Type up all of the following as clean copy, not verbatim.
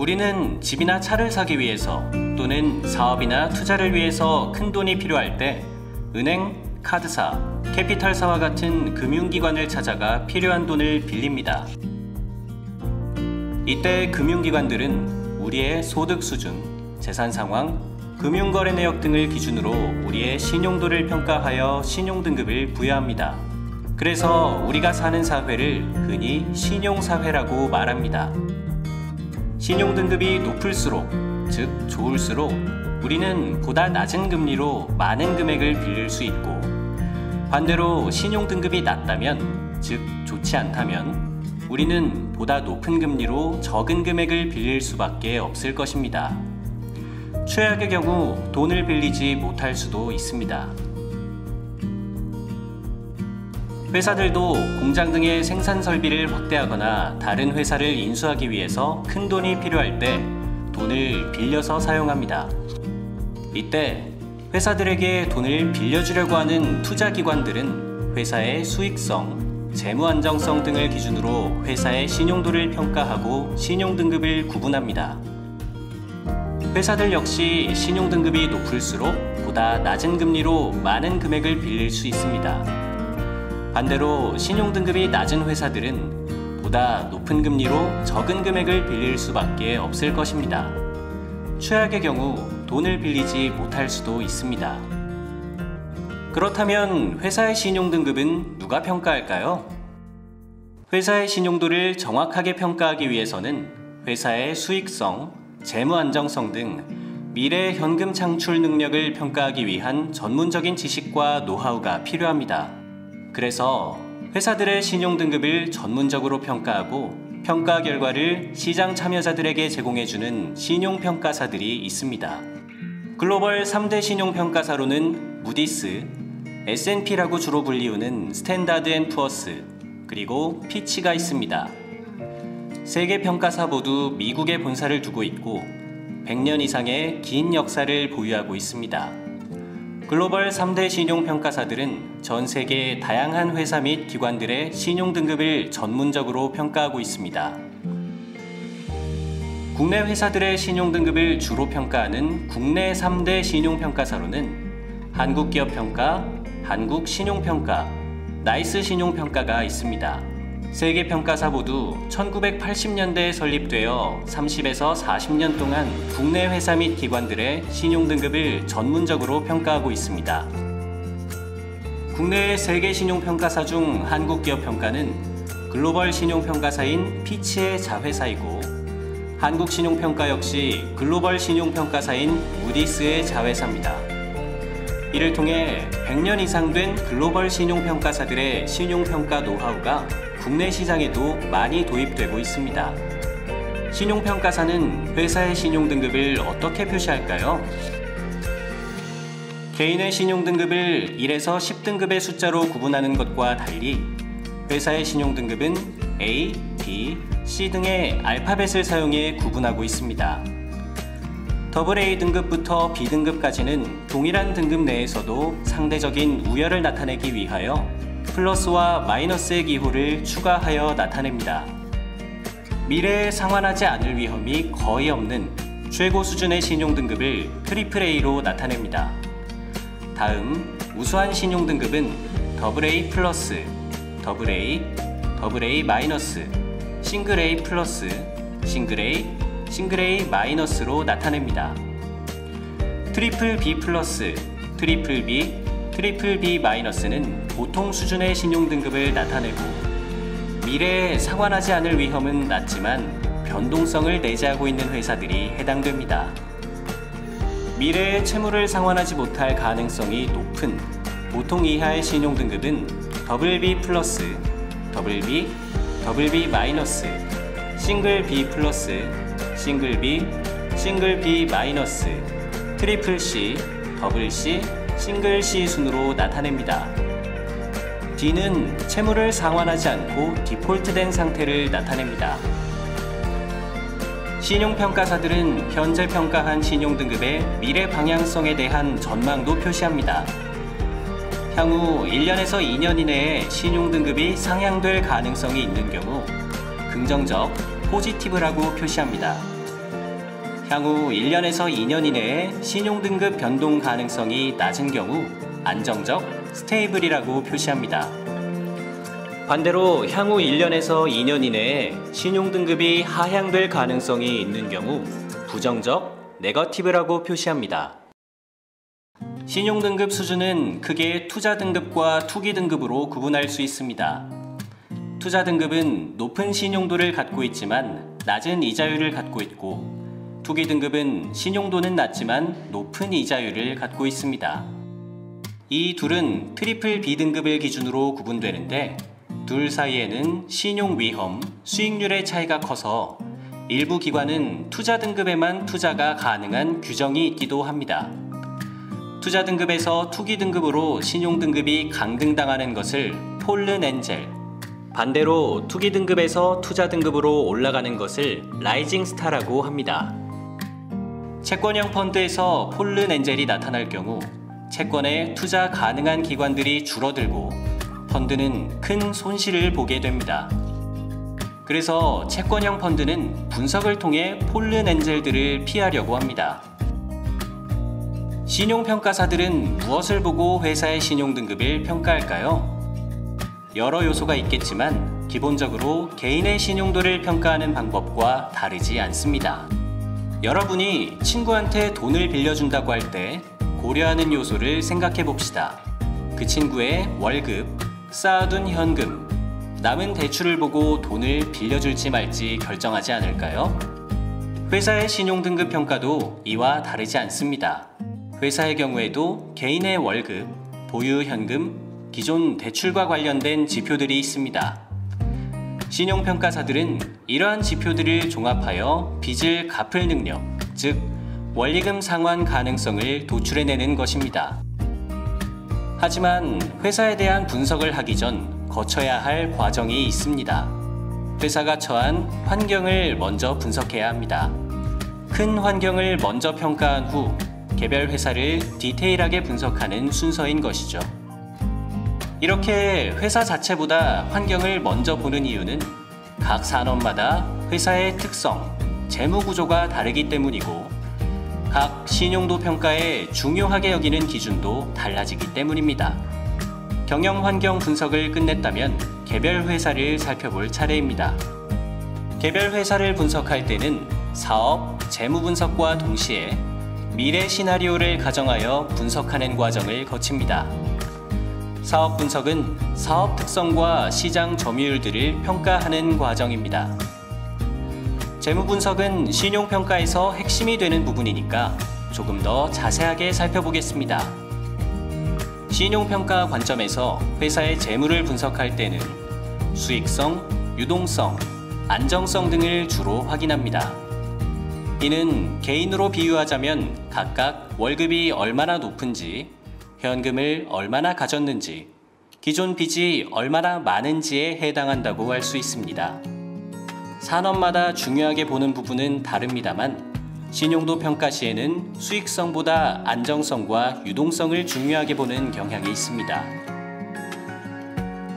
우리는 집이나 차를 사기 위해서 또는 사업이나 투자를 위해서 큰 돈이 필요할 때 은행, 카드사, 캐피탈사와 같은 금융기관을 찾아가 필요한 돈을 빌립니다. 이때 금융기관들은 우리의 소득 수준, 재산 상황, 금융거래 내역 등을 기준으로 우리의 신용도를 평가하여 신용등급을 부여합니다. 그래서 우리가 사는 사회를 흔히 신용사회라고 말합니다. 신용등급이 높을수록, 즉 좋을수록 우리는 보다 낮은 금리로 많은 금액을 빌릴 수 있고, 반대로 신용등급이 낮다면, 즉 좋지 않다면 우리는 보다 높은 금리로 적은 금액을 빌릴 수밖에 없을 것입니다. 최악의 경우 돈을 빌리지 못할 수도 있습니다. 회사들도 공장 등의 생산 설비를 확대하거나 다른 회사를 인수하기 위해서 큰 돈이 필요할 때 돈을 빌려서 사용합니다. 이때 회사들에게 돈을 빌려주려고 하는 투자기관들은 회사의 수익성, 재무 안정성 등을 기준으로 회사의 신용도를 평가하고 신용등급을 구분합니다. 회사들 역시 신용등급이 높을수록 보다 낮은 금리로 많은 금액을 빌릴 수 있습니다. 반대로 신용등급이 낮은 회사들은 보다 높은 금리로 적은 금액을 빌릴 수밖에 없을 것입니다. 최악의 경우 돈을 빌리지 못할 수도 있습니다. 그렇다면 회사의 신용등급은 누가 평가할까요? 회사의 신용도를 정확하게 평가하기 위해서는 회사의 수익성, 재무 안정성 등 미래 현금 창출 능력을 평가하기 위한 전문적인 지식과 노하우가 필요합니다. 그래서 회사들의 신용등급을 전문적으로 평가하고 평가 결과를 시장 참여자들에게 제공해주는 신용평가사들이 있습니다. 글로벌 3대 신용평가사로는 무디스, S&P라고 주로 불리우는 스탠다드 앤 푸어스, 그리고 피치가 있습니다. 세 개 평가사 모두 미국에 본사를 두고 있고 100년 이상의 긴 역사를 보유하고 있습니다. 글로벌 3대 신용평가사들은 전 세계 다양한 회사 및 기관들의 신용등급을 전문적으로 평가하고 있습니다. 국내 회사들의 신용등급을 주로 평가하는 국내 3대 신용평가사로는 한국기업평가, 한국신용평가, 나이스신용평가가 있습니다. 세 개 평가사 모두 1980년대에 설립되어 30에서 40년 동안 국내 회사 및 기관들의 신용등급을 전문적으로 평가하고 있습니다. 국내의 세 개 신용평가사 중 한국기업평가는 글로벌 신용평가사인 피치의 자회사이고, 한국신용평가 역시 글로벌 신용평가사인 무디스의 자회사입니다. 이를 통해 100년 이상 된 글로벌 신용평가사들의 신용평가 노하우가 국내 시장에도 많이 도입되고 있습니다. 신용평가사는 회사의 신용등급을 어떻게 표시할까요? 개인의 신용등급을 1에서 10등급의 숫자로 구분하는 것과 달리 회사의 신용등급은 A, B, C 등의 알파벳을 사용해 구분하고 있습니다. AA 등급부터 B등급까지는 동일한 등급 내에서도 상대적인 우열을 나타내기 위하여 플러스와 마이너스의 기호를 추가하여 나타냅니다. 미래에 상환하지 않을 위험이 거의 없는 최고 수준의 신용등급을 AAA로 나타냅니다. 다음 우수한 신용등급은 AA+, AA, AA-, 싱글 A+, 싱글 A-로 나타냅니다. BBB+, BBB-는 보통 수준의 신용등급을 나타내고 미래에 상환하지 않을 위험은 낮지만 변동성을 내재하고 있는 회사들이 해당됩니다. 미래에 채무를 상환하지 못할 가능성이 높은 보통 이하의 신용등급은 BB+, BB, BB-, 싱글 B+, 싱글 B, 싱글 B-, 트리플 C, 더블 C, 싱글 C 순으로 나타냅니다. D는 채무를 상환하지 않고 디폴트된 상태를 나타냅니다. 신용평가사들은 현재 평가한 신용등급의 미래 방향성에 대한 전망도 표시합니다. 향후 1년에서 2년 이내에 신용등급이 상향될 가능성이 있는 경우 긍정적, 포지티브라고 표시합니다. 향후 1년에서 2년 이내에 신용등급 변동 가능성이 낮은 경우 안정적, 스테이블이라고 표시합니다. 반대로 향후 1년에서 2년 이내에 신용등급이 하향될 가능성이 있는 경우 부정적, 네거티브라고 표시합니다. 신용등급 수준은 크게 투자등급과 투기등급으로 구분할 수 있습니다. 투자등급은 높은 신용도를 갖고 있지만 낮은 이자율을 갖고 있고, 투기등급은 신용도는 낮지만 높은 이자율을 갖고 있습니다. 이 둘은 트리플 B등급을 기준으로 구분되는데, 둘 사이에는 신용위험, 수익률의 차이가 커서 일부 기관은 투자등급에만 투자가 가능한 규정이 있기도 합니다. 투자등급에서 투기등급으로 신용등급이 강등당하는 것을 폴른 엔젤, 반대로 투기등급에서 투자등급으로 올라가는 것을 라이징 스타라고 합니다. 채권형 펀드에서 폴른 엔젤이 나타날 경우 채권에 투자 가능한 기관들이 줄어들고 펀드는 큰 손실을 보게 됩니다. 그래서 채권형 펀드는 분석을 통해 폴른 엔젤들을 피하려고 합니다. 신용평가사들은 무엇을 보고 회사의 신용등급을 평가할까요? 여러 요소가 있겠지만 기본적으로 개인의 신용도를 평가하는 방법과 다르지 않습니다. 여러분이 친구한테 돈을 빌려준다고 할 때 고려하는 요소를 생각해 봅시다. 그 친구의 월급, 쌓아둔 현금, 남은 대출을 보고 돈을 빌려줄지 말지 결정하지 않을까요? 회사의 신용등급 평가도 이와 다르지 않습니다. 회사의 경우에도 개인의 월급, 보유 현금, 기존 대출과 관련된 지표들이 있습니다. 신용평가사들은 이러한 지표들을 종합하여 빚을 갚을 능력, 즉 원리금 상환 가능성을 도출해내는 것입니다. 하지만 회사에 대한 분석을 하기 전 거쳐야 할 과정이 있습니다. 회사가 처한 환경을 먼저 분석해야 합니다. 큰 환경을 먼저 평가한 후 개별 회사를 디테일하게 분석하는 순서인 것이죠. 이렇게 회사 자체보다 환경을 먼저 보는 이유는 각 산업마다 회사의 특성, 재무 구조가 다르기 때문이고 각 신용도 평가에 중요하게 여기는 기준도 달라지기 때문입니다. 경영 환경 분석을 끝냈다면 개별 회사를 살펴볼 차례입니다. 개별 회사를 분석할 때는 사업, 재무 분석과 동시에 미래 시나리오를 가정하여 분석하는 과정을 거칩니다. 사업 분석은 사업 특성과 시장 점유율들을 평가하는 과정입니다. 재무 분석은 신용평가에서 핵심이 되는 부분이니까 조금 더 자세하게 살펴보겠습니다. 신용평가 관점에서 회사의 재무를 분석할 때는 수익성, 유동성, 안정성 등을 주로 확인합니다. 이는 개인으로 비유하자면 각각 월급이 얼마나 높은지, 현금을 얼마나 가졌는지, 기존 빚이 얼마나 많은지에 해당한다고 할 수 있습니다. 산업마다 중요하게 보는 부분은 다릅니다만 신용도 평가 시에는 수익성보다 안정성과 유동성을 중요하게 보는 경향이 있습니다.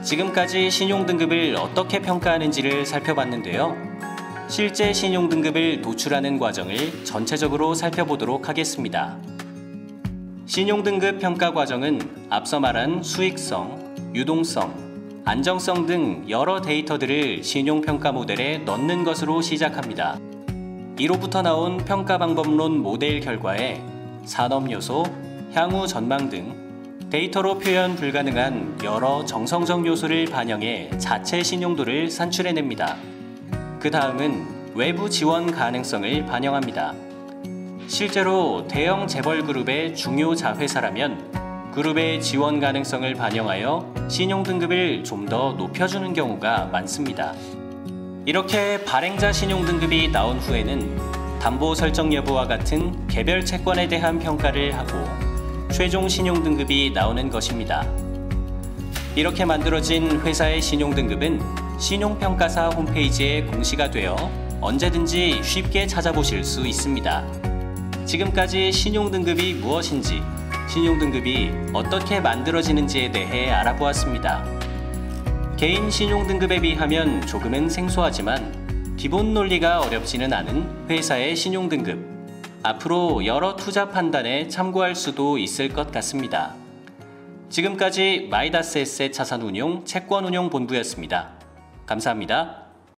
지금까지 신용등급을 어떻게 평가하는지를 살펴봤는데요. 실제 신용등급을 도출하는 과정을 전체적으로 살펴보도록 하겠습니다. 신용등급 평가 과정은 앞서 말한 수익성, 유동성, 안정성 등 여러 데이터들을 신용평가 모델에 넣는 것으로 시작합니다. 이로부터 나온 평가 방법론 모델 결과에 산업 요소, 향후 전망 등 데이터로 표현 불가능한 여러 정성적 요소를 반영해 자체 신용도를 산출해냅니다. 그 다음은 외부 지원 가능성을 반영합니다. 실제로 대형 재벌 그룹의 중요 자회사라면 그룹의 지원 가능성을 반영하여 신용등급을 좀 더 높여주는 경우가 많습니다. 이렇게 발행자 신용등급이 나온 후에는 담보 설정 여부와 같은 개별 채권에 대한 평가를 하고 최종 신용등급이 나오는 것입니다. 이렇게 만들어진 회사의 신용등급은 신용평가사 홈페이지에 공시가 되어 언제든지 쉽게 찾아보실 수 있습니다. 지금까지 신용등급이 무엇인지, 신용등급이 어떻게 만들어지는지에 대해 알아보았습니다. 개인 신용등급에 비하면 조금은 생소하지만 기본 논리가 어렵지는 않은 회사의 신용등급, 앞으로 여러 투자 판단에 참고할 수도 있을 것 같습니다. 지금까지 마이다스에셋 자산운용 채권운용본부였습니다. 감사합니다.